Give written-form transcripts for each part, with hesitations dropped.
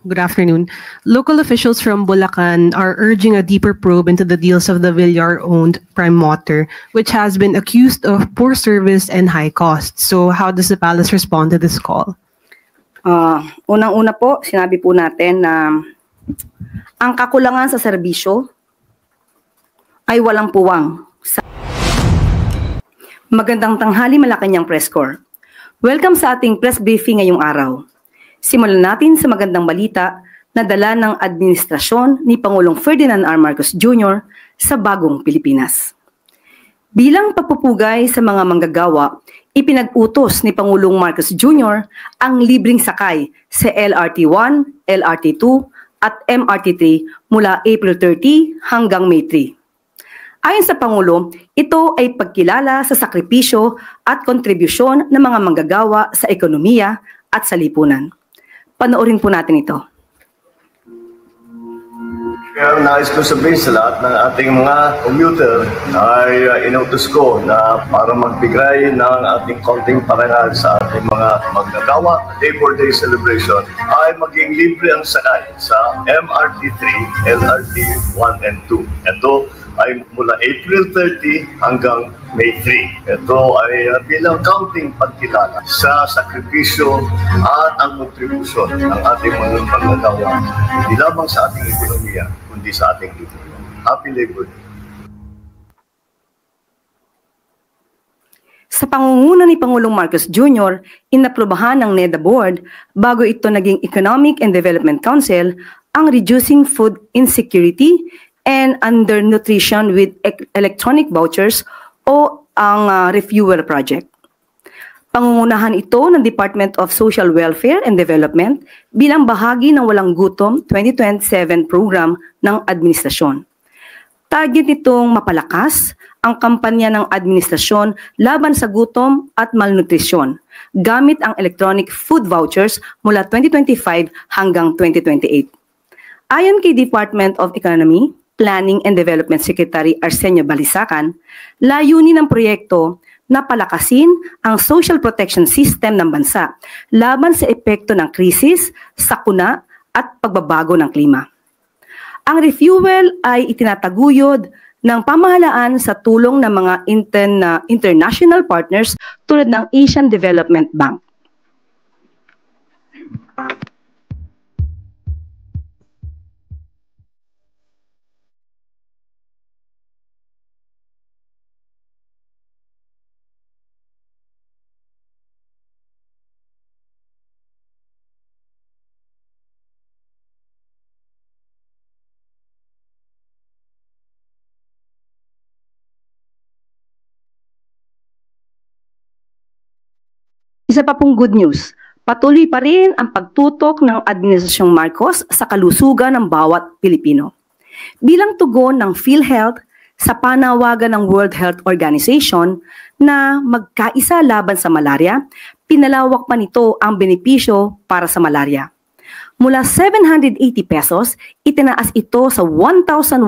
Good afternoon. Local officials from Bulacan are urging a deeper probe into the deals of the Villar-owned Prime Water, which has been accused of poor service and high costs. So how does the palace respond to this call? Unang-una po, sinabi po natin na ang kakulangan sa serbisyo ay walang puwang. Magandang tanghali, Malacanang Press Corps. Welcome sa ating press briefing ngayong araw. Simulan natin sa magandang balita na dala ng administrasyon ni Pangulong Ferdinand R. Marcos Jr. sa bagong Pilipinas. Bilang pagpupugay sa mga manggagawa, ipinag-utos ni Pangulong Marcos Jr. ang libreng sakay sa LRT-1, LRT-2 at MRT-3 mula April 30 hanggang May 3. Ayon sa Pangulo, ito ay pagkilala sa sakripisyo at kontribusyon ng mga manggagawa sa ekonomiya at sa lipunan. Panoorin po natin ito. Kaya nais ko sabihin sa lahat ng ating mga commuter ay inutos ko na para magbigay ng ating konting parangal sa ating mga maggagawa, day-for-day celebration, ay maging libre ang sakay sa MRT-3, LRT-1 and 2. Ito ay mula April 30 hanggang May 3. Ito ay bilang counting pagkilala sa sakripisyo at ang kontribusyon ng ating mga manggagawa, hindi lamang sa ating ekonomiya, kundi sa ating lipunan. Happy Labor Day. Sa pangunguna ni Pangulong Marcos Jr., inaprubahan ng NEDA Board bago ito naging Economic and Development Council ang Reducing Food Insecurity and Undernutrition with Electronic Vouchers o ang Refuel Project. Pangungunahan ito ng Department of Social Welfare and Development bilang bahagi ng Walang Gutom 2027 program ng administrasyon. Target nitong mapalakas ang kampanya ng administrasyon laban sa gutom at malnutrisyon gamit ang electronic food vouchers mula 2025 hanggang 2028. Ayon kay Department of Economy, Planning and Development Secretary Arsenio Balisacan, layunin ng proyekto na palakasin ang social protection system ng bansa laban sa epekto ng krisis, sakuna at pagbabago ng klima. Ang refuel ay itinataguyod ng pamahalaan sa tulong ng mga international partners tulad ng Asian Development Bank. Isa pa pong good news, patuloy pa rin ang pagtutok ng Administrasyong Marcos sa kalusugan ng bawat Pilipino. Bilang tugon ng PhilHealth sa panawagan ng World Health Organization na magkaisa laban sa malaria, pinalawak pa nito ang benepisyo para sa malaria. Mula 780 pesos, itinaas ito sa 1,170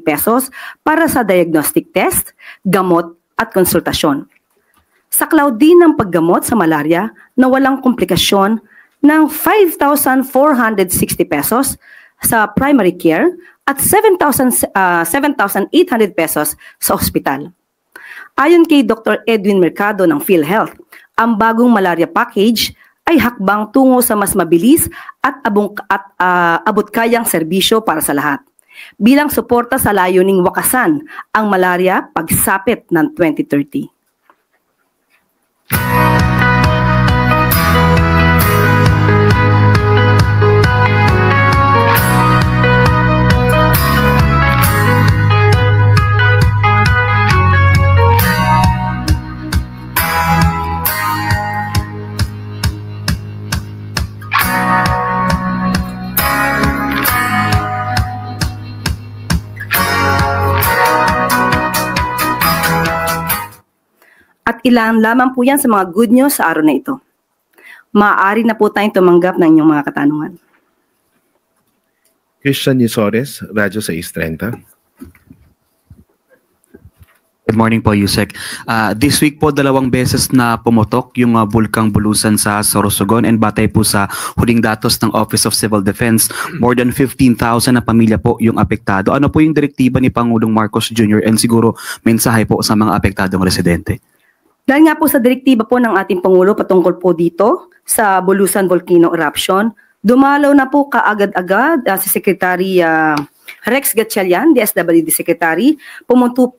pesos para sa diagnostic test, gamot at konsultasyon. Saklaw din ng paggamot sa malaria na walang komplikasyon ng 5,460 pesos sa primary care at 7,800 pesos sa ospital. Ayon kay Dr. Edwin Mercado ng PhilHealth, ang bagong malaria package ay hakbang tungo sa mas mabilis at abot-kayang serbisyo para sa lahat, bilang suporta sa layuning wakasan ang malaria pagsapit ng 2030. At ilan lamang po yan sa mga good news sa araw na ito. Maaari na po tayong tumanggap ng inyong mga katanungan. Christian Yusores, Radyo 630. Good morning po, Yusek. This week po, 2 beses na pumutok yung bulkang Bulusan sa Sorsogon, and batay po sa huling datos ng Office of Civil Defense, more than 15,000 na pamilya po yung apektado. Ano po yung direktiba ni Pangulong Marcos Jr. and siguro mensahe po sa mga apektadong residente? Dahil nga po sa direktiba po ng ating Pangulo patungkol po dito sa Bulusan Volcano Eruption, dumalaw na po kaagad-agad si Secretary Rex Gatchalian, DSWD Secretary.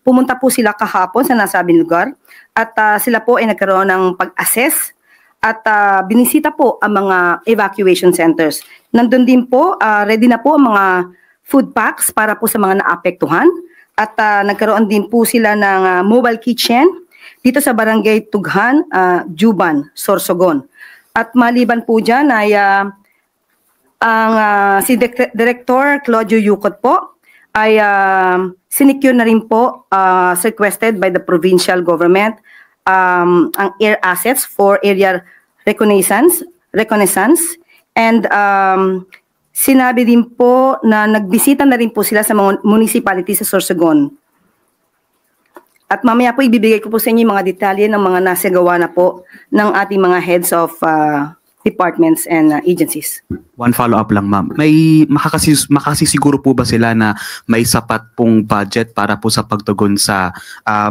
Pumunta po sila kahapon sa nasabing lugar at sila po ay nagkaroon ng pag-assess at binisita po ang mga evacuation centers. Nandun din po, ready na po ang mga food packs para po sa mga naapektuhan at nagkaroon din po sila ng mobile kitchen dito sa Barangay Tughan, Juban, Sorsogon. At maliban po dyan ay si Director Claudio Yucot po ay sinecure na rin po requested by the provincial government ang air assets for area reconnaissance and sinabi din po na nagbisita na rin po sila sa mga municipality sa Sorsogon. At mamaya po ibibigay ko po sa inyo yung mga detalye ng mga nasagawa na po ng ating mga heads of departments and agencies. One follow-up lang, ma'am. May makasisiguro po ba sila na may sapat pong budget para po sa pagtugon sa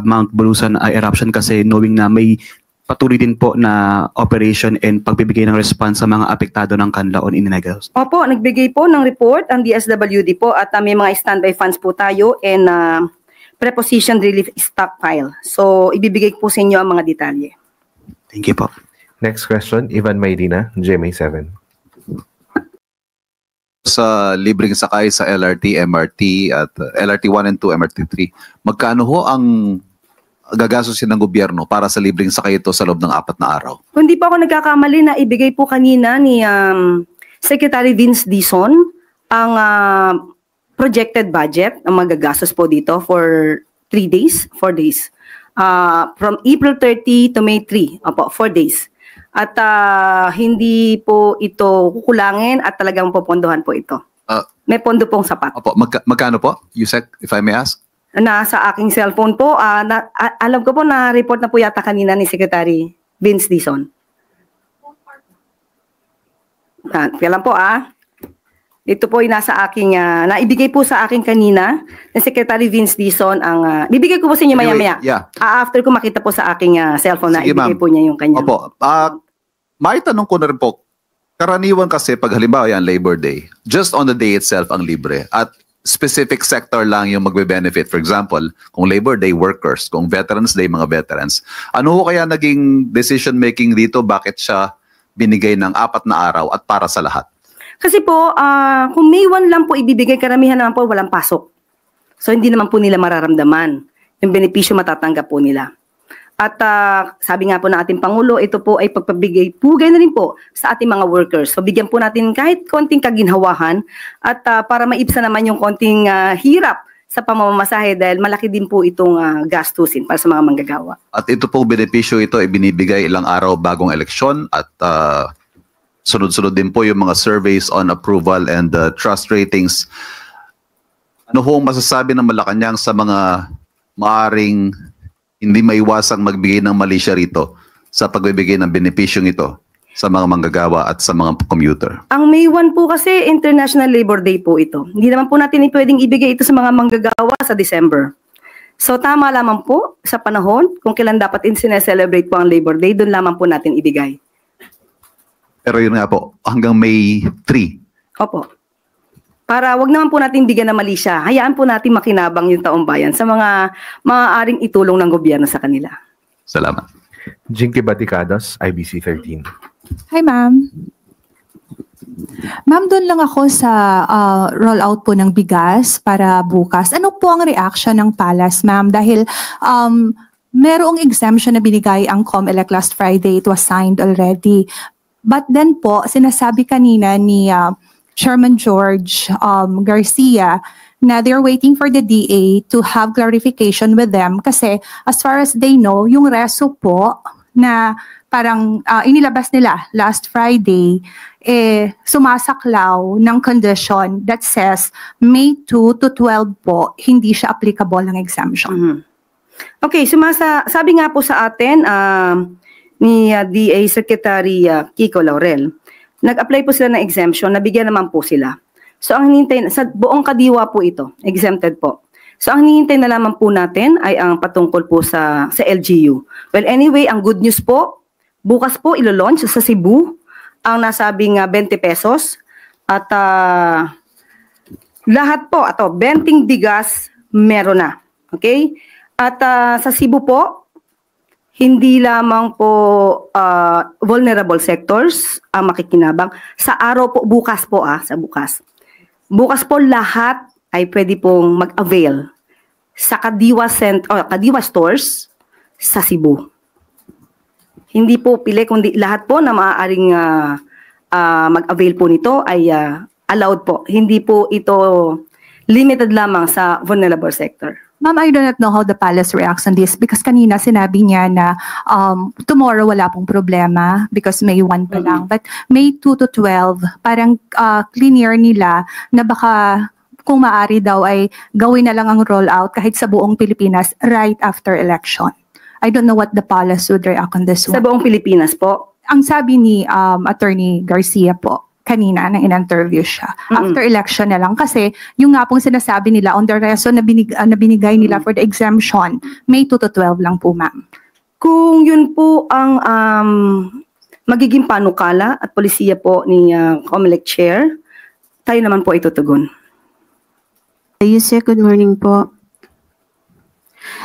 Mount Bulusan eruption, kasi knowing na may patuloy din po na operation and pagbibigay ng response sa mga apektado ng Canlaon in Negros? Opo, nagbigay po ng report ang DSWD po at may mga standby funds po tayo and preposition relief stockpile. So, ibibigay po sa inyo ang mga detalye. Thank you po. Next question, Ivan Mayrina, GMA7. Sa libreng sakay sa LRT, MRT at LRT 1 and 2, MRT 3, magkano ho ang gagastusin ng gobyerno para sa libreng sakay ito sa loob ng 4 na araw? Kung di pa ako nagkakamali na ibigay po kanina ni Secretary Vince Dizon ang projected budget ang magagastos po dito for 4 days. From April 30 to May 3, opo, 4 days. At hindi po ito kukulangin at talagang popondohan po ito. May pondo pong sapat. Opo, magkano po, Yusek, if I may ask? Nasa aking cellphone po, alam ko po na report na po yata kanina ni Secretary Vince Dizon. Kaya lang po ito po ay nasa aking, naibigay po sa akin kanina ni Secretary Vince Dizon ang, bibigay ko po sa inyo maya-maya. Yeah. After ko makita po sa aking cellphone na Sige, ibigay po niya yung kanya. Opo, maitanong ko na rin po, karaniwan kasi pag halimbawa yan, Labor Day, just on the day itself ang libre at specific sector lang yung magbe-benefit. For example, kung Labor Day, workers. Kung Veterans Day, mga veterans. Ano ho kaya naging decision making dito? Bakit siya binigay ng 4 na araw at para sa lahat? Kasi po, kung May 1 lang po ibibigay, karamihan naman po walang pasok. So hindi naman po nila mararamdaman. Yung benepisyo matatanggap po nila. At sabi nga po ng ating Pangulo, ito po ay pagpabigay-pugay na rin po sa ating mga workers. So bigyan po natin kahit konting kaginhawahan at para maibsan naman yung konting hirap sa pamamasahe dahil malaki din po itong gastusin para sa mga manggagawa. At ito po benepisyo ito ay binibigay ilang araw bagong eleksyon at sunod-sunod din po yung mga surveys on approval and trust ratings. Ano ho masasabi ng Malacanang sa mga maaring hindi maiwasang magbigay ng mali siya rito sa pagbibigay ng benepisyong ito sa mga manggagawa at sa mga commuter? Ang May 1 po kasi International Labor Day po ito. Hindi naman po natin pwedeng ibigay ito sa mga manggagawa sa December. So tama lamang po sa panahon kung kailan dapat sineselebrate po ang Labor Day, doon lamang po natin ibigay. Pero yun nga po, hanggang May 3. Opo. Para wag naman po natin bigyan ng mali siya. Hayaan po natin makinabang yung taong bayan sa mga maaaring itulong ng gobyerno sa kanila. Salamat. Jinky Baticados, IBC 13. Hi, ma'am. Ma'am, doon lang ako sa rollout po ng bigas para bukas. Ano po ang reaction ng Palace, ma'am? Dahil merong exemption na binigay ang COMELEC last Friday. It was signed already. But then po, sinasabi kanina ni Chairman George Garcia na they're waiting for the DA to have clarification with them kasi as far as they know, yung reso po na parang inilabas nila last Friday, sumasaklaw ng condition that says May 2 to 12 po, hindi siya applicable ng exemption. Okay, sabi nga po sa atin ni DA Secretary Kiko Laurel, nag-apply po sila ng exemption, nabigyan naman po sila. So ang hinihintay, sa buong kadiwa po ito, exempted po. So ang hinihintay na lamang po natin ay ang patungkol po sa LGU. Well, anyway, ang good news po, bukas po ilo-launch sa Cebu ang nasabing 20 pesos at lahat po, 20 bigas meron na. Okay? At sa Cebu po, hindi lamang po vulnerable sectors ang makikinabang. Sa araw po, bukas po sa bukas. Bukas po lahat ay pwede pong mag-avail sa Kadiwa stores sa Cebu. Hindi po pili, kundi lahat po na maaaring mag-avail po nito ay allowed po. Hindi po ito limited lamang sa vulnerable sector. Ma'am, I do not know how the palace reacts on this because kanina sinabi niya na tomorrow wala pong problema because May 1 pa lang. But May 2 to 12, parang clear nila na baka kung maaari daw ay gawin na lang ang rollout kahit sa buong Pilipinas right after election. I don't know what the palace would react on this one. Sa buong Pilipinas po? Ang sabi ni Attorney Garcia po, kanina nang in-interview siya. After election na lang kasi yung nga pong sinasabi nila on the reason na binigay nila for the exemption, May 2 to 12 lang po, ma'am. Kung yun po ang magiging panukala at polisiya po ni COMELEC Chair, tayo naman po itutugon. Yusek, good morning po.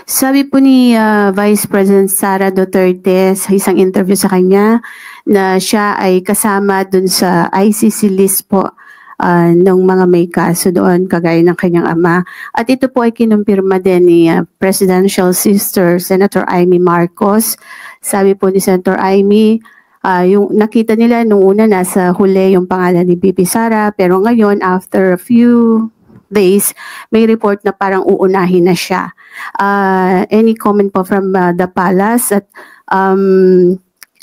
Sabi po ni Vice President Sara Duterte sa isang interview sa kanya na siya ay kasama dun sa ICC list po ng mga may kaso doon kagaya ng kanyang ama. At ito po ay kinumpirma din ni Presidential Sister Senator Amy Marcos. Sabi po ni Senator Amy, yung nakita nila nung una nasa huli yung pangalan ni BP Sara, pero ngayon after a few days, may report na parang uunahin na siya. Any comment po from the palace at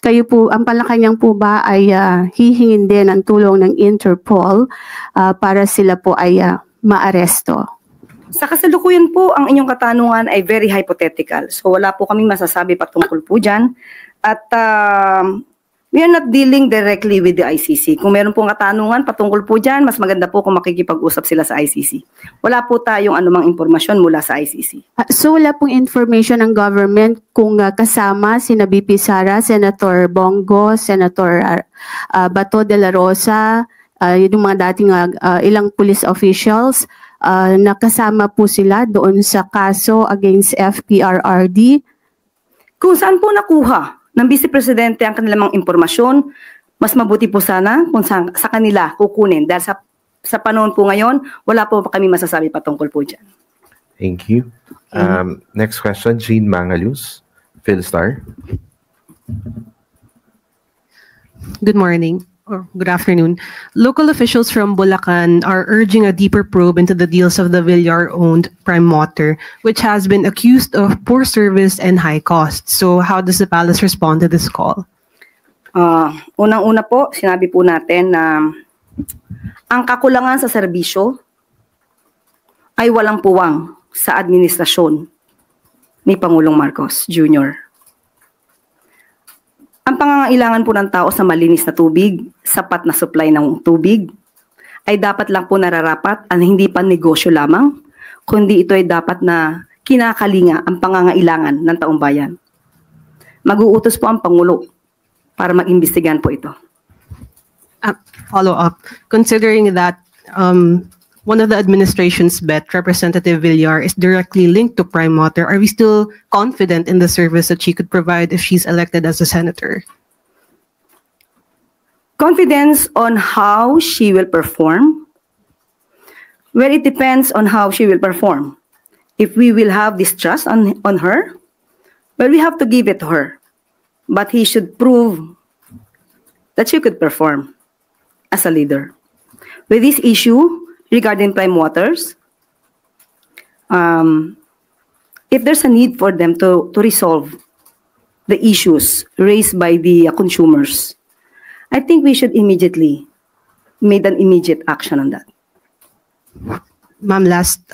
kayo po, ang palakanyang po ba ay hihingin din ang tulong ng Interpol para sila po ay maaresto? Sa kasalukuyan po, ang inyong katanungan ay very hypothetical. So wala po kaming masasabi patungkol po dyan. At we are not dealing directly with the ICC. Kung meron pong katanungan patungkol po dyan, mas maganda po kung makikipag-usap sila sa ICC. Wala po tayong anumang impormasyon mula sa ICC. So wala pong information ng government kung kasama sina BP Sara, Senator Bongo, Senator Bato de la Rosa, yung mga dating ilang police officials, nakasama po sila doon sa kaso against FPRRD. Kung saan po nakuha ng Vice Presidente ang kanilang impormasyon, mas mabuti po sana kung sa kanila kukunin. Dahil sa panahon po ngayon, wala po kami masasabi patungkol po dyan. Thank you. Next question, Jean Mangalus, Philstar. Good morning or good afternoon. Local officials from Bulacan are urging a deeper probe into the deals of the Villar-owned Prime Water, which has been accused of poor service and high costs. So how does the palace respond to this call? Unang-una po, sinabi po natin na ang kakulangan sa serbisyo ay walang puwang sa administrasyon ni Pangulong Marcos Jr. Ang pangangailangan po ng tao sa malinis na tubig, sapat na supply ng tubig, ay dapat lang po nararapat at hindi pa negosyo lamang, kundi ito ay dapat na kinakalinga ang pangangailangan ng taong bayan. Mag-uutos po ang Pangulo para mag-imbestigahan po ito. Follow up. Considering that one of the administration's bet, Representative Villar, is directly linked to Prime Water, are we still confident in the service that she could provide if she's elected as a senator? Confidence on how she will perform? Well, it depends on how she will perform. If we will have distrust on her, well, we have to give it to her. But he should prove that she could perform as a leader. With this issue, regarding Prime Waters, if there's a need for them to resolve the issues raised by the consumers, I think we should immediately make an immediate action on that. Ma'am, last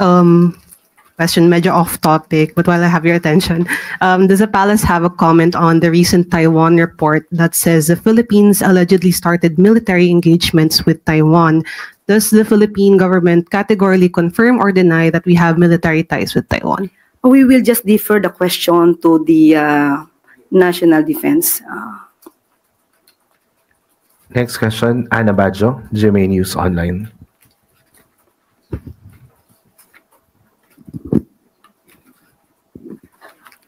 question, medyo off topic, but while I have your attention, does the palace have a comment on the recent Taiwan report that says the Philippines allegedly started military engagements with Taiwan? Does the Philippine government categorically confirm or deny that we have military ties with Taiwan? We will just defer the question to the National Defense. Next question, Ana Badjo, GMA News Online.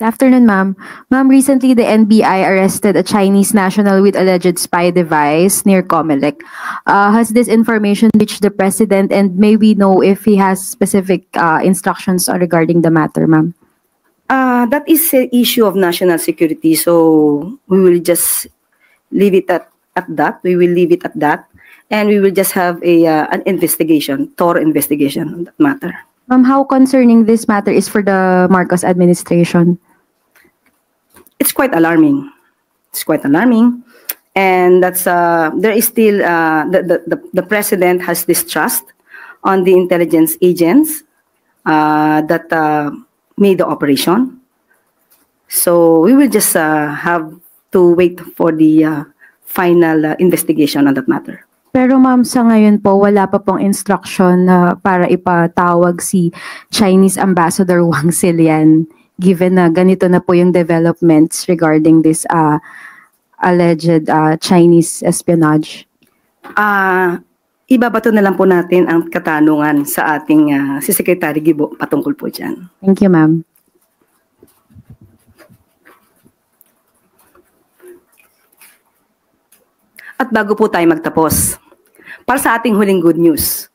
Good afternoon, ma'am. Ma'am, recently the NBI arrested a Chinese national with alleged spy device near Comelec. Has this information reached the president, and may we know if he has specific instructions regarding the matter, ma'am? That is an issue of national security, so we will just leave it at that. We will leave it at that, and we will just have an investigation, thorough investigation on that matter. Ma'am, how concerning this matter is for the Marcos administration? It's quite alarming. It's quite alarming, and that's there is still the president has distrust on the intelligence agents that made the operation. So we will just have to wait for the final investigation on that matter. Pero ma'am, sa ngayon po, wala pa pong instruction para ipatawag si Chinese Ambassador Wang Xilian, given na ganito na po yung developments regarding this alleged Chinese espionage. Ibabato na lang po natin ang katanungan sa ating si Secretary Gibo patungkol po dyan. Thank you, ma'am. At bago po tayo magtapos, para sa ating huling good news,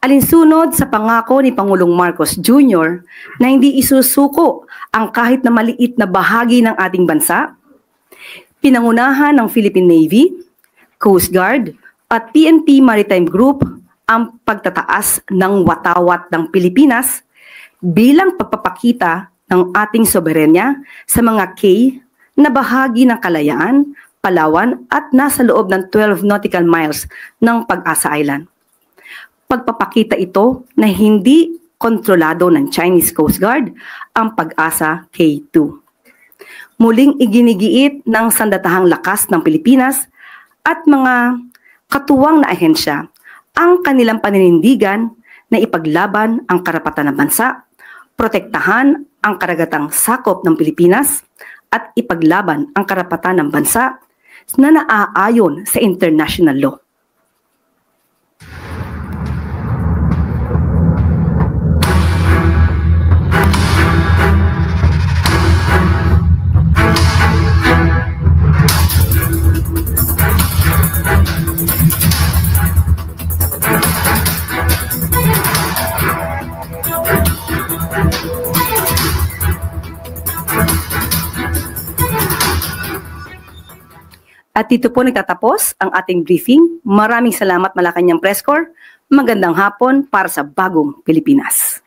alinsunod sa pangako ni Pangulong Marcos Jr. na hindi isusuko ang kahit na maliit na bahagi ng ating bansa, pinangunahan ng Philippine Navy, Coast Guard, at PNP Maritime Group ang pagtataas ng watawat ng Pilipinas bilang pagpapakita ng ating soberenya sa mga key na bahagi ng Kalayaan, Palawan at nasa loob ng 12 nautical miles ng Pag-asa Island. Pagpapakita ito na hindi kontrolado ng Chinese Coast Guard ang Pag-asa K2. Muling iginigiit ng sandatahang lakas ng Pilipinas at mga katuwang na ahensya ang kanilang paninindigan na ipaglaban ang karapatan ng bansa, protektahan ang karagatang sakop ng Pilipinas, at ipaglaban ang karapatan ng bansa na naaayon sa international law. At dito po nagtatapos ang ating briefing. Maraming salamat Malacanang Press Corps. Magandang hapon para sa bagong Pilipinas.